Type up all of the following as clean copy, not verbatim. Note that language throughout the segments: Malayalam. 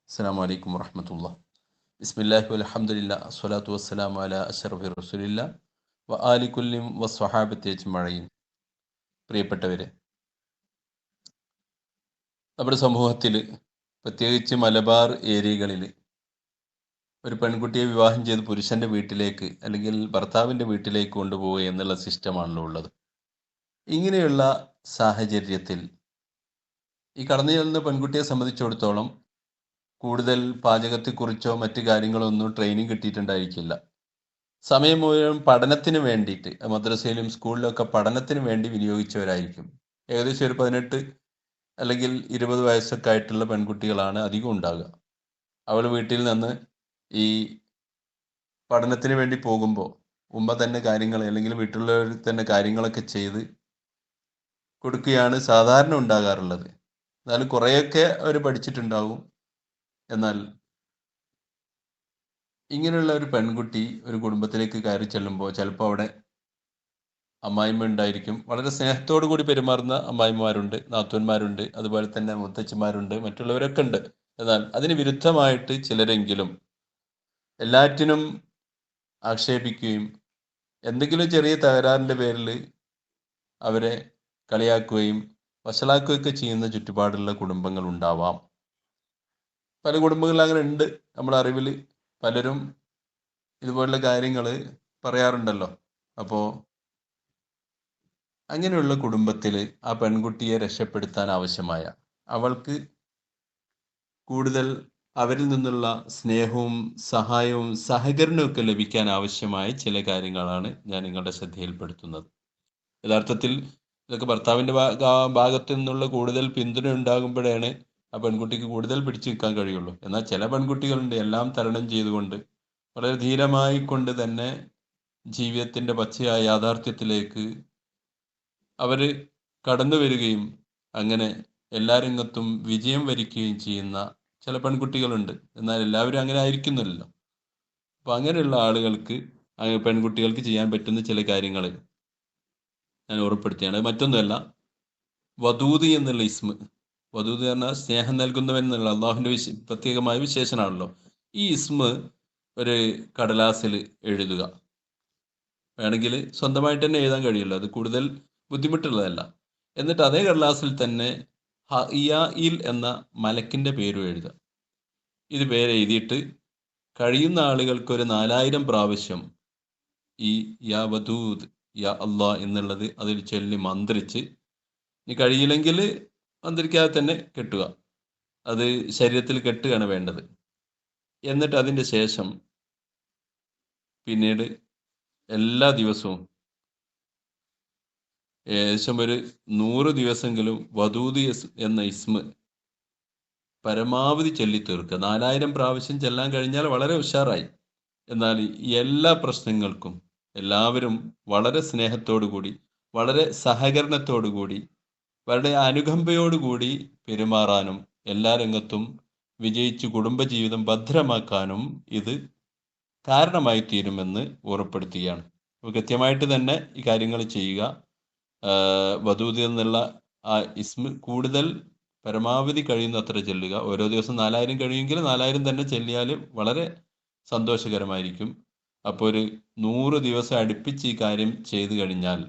അസ്സലാമു അലൈക്കും വറഹ്മത്തുള്ളാഹി. ബിസ്മില്ലാഹി വൽഹംദുലില്ലാഹി അസ്സലാത്തു വസ്സലാമു അലാ അഷ്റഫി റസൂലില്ലാഹി വ ആലി കുല്ലി വസ്വഹാബത്തി അജ്മഈൻ. പ്രിയപ്പെട്ടവരെ, നമ്മുടെ സമൂഹത്തിൽ, പ്രത്യേകിച്ച് മലബാർ ഏരിയകളിൽ, ഒരു പെൺകുട്ടിയെ വിവാഹം ചെയ്ത് പുരുഷൻ്റെ വീട്ടിലേക്ക് അല്ലെങ്കിൽ ഭർത്താവിൻ്റെ വീട്ടിലേക്ക് കൊണ്ടുപോവുക എന്നുള്ള സിസ്റ്റമാണല്ലോ ഉള്ളത്. ഇങ്ങനെയുള്ള സാഹചര്യത്തിൽ ഈ കടന്നു ചെല്ലുന്ന പെൺകുട്ടിയെ സംബന്ധിച്ചിടത്തോളം കൂടുതൽ പാചകത്തെക്കുറിച്ചോ മറ്റു കാര്യങ്ങളോ ഒന്നും ട്രെയിനിങ് കിട്ടിയിട്ടുണ്ടായിരിക്കില്ല. സമയം മുഴുവൻ പഠനത്തിന് വേണ്ടിയിട്ട് മദ്രസയിലും സ്കൂളിലൊക്കെ പഠനത്തിന് വേണ്ടി വിനിയോഗിച്ചവരായിരിക്കും. ഏകദേശം ഒരു 18 അല്ലെങ്കിൽ 20 വയസ്സൊക്കെ ആയിട്ടുള്ള പെൺകുട്ടികളാണ് അധികം ഉണ്ടാകുക. അവൾ വീട്ടിൽ നിന്ന് ഈ പഠനത്തിന് വേണ്ടി പോകുമ്പോൾ ഉമ്മ തന്നെ കാര്യങ്ങൾ അല്ലെങ്കിൽ വീട്ടിലുള്ളവർ തന്നെ കാര്യങ്ങളൊക്കെ ചെയ്ത് കൊടുക്കുകയാണ് സാധാരണ ഉണ്ടാകാറുള്ളത്. എന്നാലും കുറേയൊക്കെ അവർ പഠിച്ചിട്ടുണ്ടാകും. എന്നാൽ ഇങ്ങനെയുള്ള ഒരു പെൺകുട്ടി ഒരു കുടുംബത്തിലേക്ക് കയറി ചെല്ലുമ്പോൾ ചിലപ്പോൾ അവിടെ അമ്മായിമ്മ ഉണ്ടായിരിക്കും. വളരെ സ്നേഹത്തോടു കൂടി പെരുമാറുന്ന അമ്മായിമ്മമാരുണ്ട്, നാത്തൂന്മാരുണ്ട്, അതുപോലെ തന്നെ മുത്തച്ഛന്മാരുണ്ട്, മറ്റുള്ളവരൊക്കെ ഉണ്ട്. എന്നാൽ അതിന് വിരുദ്ധമായിട്ട് ചിലരെങ്കിലും എല്ലാറ്റിനും ആക്ഷേപിക്കുകയും എന്തെങ്കിലും ചെറിയ തകരാറിൻ്റെ പേരിൽ അവരെ കളിയാക്കുകയും വഷളാക്കുകയൊക്കെ ചെയ്യുന്ന ചുറ്റുപാടുള്ള കുടുംബങ്ങൾ ഉണ്ടാവാം. പല കുടുംബങ്ങളിൽ അങ്ങനെ ഉണ്ട്. നമ്മുടെ അറിവിൽ പലരും ഇതുപോലുള്ള കാര്യങ്ങൾ പറയാറുണ്ടല്ലോ. അപ്പോൾ അങ്ങനെയുള്ള കുടുംബത്തിൽ ആ പെൺകുട്ടിയെ രക്ഷപ്പെടുത്താൻ ആവശ്യമായ, അവൾക്ക് കൂടുതൽ അവരിൽ നിന്നുള്ള സ്നേഹവും സഹായവും സഹകരണവും ഒക്കെ ലഭിക്കാൻ ആവശ്യമായ ചില കാര്യങ്ങളാണ് ഞാൻ നിങ്ങളുടെ ശ്രദ്ധയിൽപ്പെടുത്തുന്നത്. യഥാർത്ഥത്തിൽ ഇതൊക്കെ ഭർത്താവിൻ്റെ ഭാഗത്തു നിന്നുള്ള കൂടുതൽ പിന്തുണ ഉണ്ടാകുമ്പോഴാണ് ആ പെൺകുട്ടിക്ക് കൂടുതൽ പിടിച്ചു നിൽക്കാൻ കഴിയുള്ളൂ. എന്നാൽ ചില പെൺകുട്ടികളുണ്ട് എല്ലാം തരണം ചെയ്തുകൊണ്ട് വളരെ ധീരമായി കൊണ്ട് തന്നെ ജീവിതത്തിൻ്റെ പച്ചയായ യാഥാർത്ഥ്യത്തിലേക്ക് അവർ കടന്നു വരികയും അങ്ങനെ എല്ലാ രംഗത്തും വിജയം വരിക്കുകയും ചെയ്യുന്ന ചില പെൺകുട്ടികളുണ്ട്. എന്നാൽ എല്ലാവരും അങ്ങനെ ആയിരിക്കുന്നില്ലല്ലോ. അപ്പോൾ അങ്ങനെയുള്ള ആളുകൾക്ക്, പെൺകുട്ടികൾക്ക് ചെയ്യാൻ പറ്റുന്ന ചില കാര്യങ്ങൾ ഞാൻ ഓർമ്മപ്പെടുത്തിയാണ്. അത് മറ്റൊന്നുമല്ല, വദൂദ് എന്നുള്ള ഇസ്മ. വദൂദ് പറഞ്ഞാൽ സ്നേഹം നൽകുന്നവൻ എന്നുള്ള അള്ളാഹുവിൻ്റെ പ്രത്യേകമായ വിശേഷണമാണല്ലോ. ഈ ഇസ്മ ഒരു കടലാസിൽ എഴുതുക. വേണമെങ്കിൽ സ്വന്തമായിട്ട് തന്നെ എഴുതാൻ കഴിയുള്ളൂ, അത് കൂടുതൽ ബുദ്ധിമുട്ടുള്ളതല്ല. എന്നിട്ട് അതേ കടലാസിൽ തന്നെ ഹഇയാഇൽ എന്ന മലക്കിൻ്റെ പേരും എഴുതുക. ഇത് പേരെഴുതിയിട്ട് കഴിയുന്ന ആളുകൾക്ക് ഒരു 4000 പ്രാവശ്യം ഈ യാ വദൂദ് യാ അള്ളാ എന്നുള്ളത് അതിൽ ചൊല്ലി മന്ത്രിച്ച്, ഇനി കഴിയില്ലെങ്കിൽ മന്ത്രിക്കാതെ തന്നെ കെട്ടുക. അത് ശരീരത്തിൽ കെട്ടുകയാണ് വേണ്ടത്. എന്നിട്ട് അതിൻ്റെ ശേഷം പിന്നീട് എല്ലാ ദിവസവും ഏകദേശം ഒരു 100 ദിവസമെങ്കിലും വദൂദ് എന്ന ഇസ്മ പരമാവധി ചൊല്ലി തീർക്കുക. 4000 പ്രാവശ്യം ചെല്ലാൻ കഴിഞ്ഞാൽ വളരെ ഉഷാറായി. എന്നാൽ ഈ എല്ലാ പ്രശ്നങ്ങൾക്കും എല്ലാവരും വളരെ സ്നേഹത്തോടു കൂടി, വളരെ സഹകരണത്തോടു കൂടി, വളരെ അനുകമ്പയോടുകൂടി പെരുമാറാനും എല്ലാ രംഗത്തും വിജയിച്ച് കുടുംബജീവിതം ഭദ്രമാക്കാനും ഇത് കാരണമായി തീരുമെന്ന് ഉറപ്പെടുത്തുകയാണ്. അപ്പോൾ കൃത്യമായിട്ട് തന്നെ ഈ കാര്യങ്ങൾ ചെയ്യുക. വദൂദ് എന്നുള്ള ആ ഇസ്മ കൂടുതൽ പരമാവധി കഴിയുന്നത്ര ചെല്ലുക. ഓരോ ദിവസം 4000 കഴിയുമെങ്കിൽ 4000 തന്നെ ചെല്ലിയാൽ വളരെ സന്തോഷകരമായിരിക്കും. അപ്പോൾ ഒരു 100 ദിവസം അടുപ്പിച്ച് ഈ കാര്യം ചെയ്തു കഴിഞ്ഞാൽ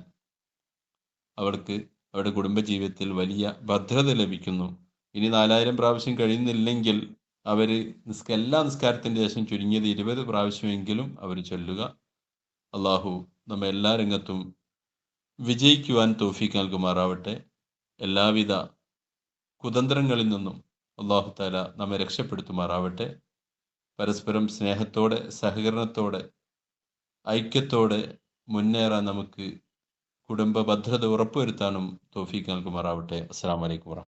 അവർക്ക് അവരുടെ കുടുംബജീവിതത്തിൽ വലിയ ഭദ്രത ലഭിക്കുന്നു. ഇനി 4000 പ്രാവശ്യം കഴിയുന്നില്ലെങ്കിൽ അവർ എല്ലാ നിസ്കാരത്തിൻ്റെ ശേഷം ചുരുങ്ങിയത് 20 പ്രാവശ്യമെങ്കിലും അവർ ചൊല്ലുക. അള്ളാഹു നമ്മെ എല്ലാ രംഗത്തും വിജയിക്കുവാൻ തൗഫീഖ് നൽകുമാറാവട്ടെ. എല്ലാവിധ കുതന്ത്രങ്ങളിൽ നിന്നും അള്ളാഹു തആല നമ്മെ രക്ഷപ്പെടുത്തുമാറാവട്ടെ. പരസ്പരം സ്നേഹത്തോടെ, സഹകരണത്തോടെ, ഐക്യത്തോടെ മുന്നേറാൻ നമുക്ക് കുടുംബ ഭദ്രത ഉറപ്പുവരുത്താനും തൗഫീഖ് നൽകുമാറാവട്ടെ. അസ്സലാമു അലൈക്കും.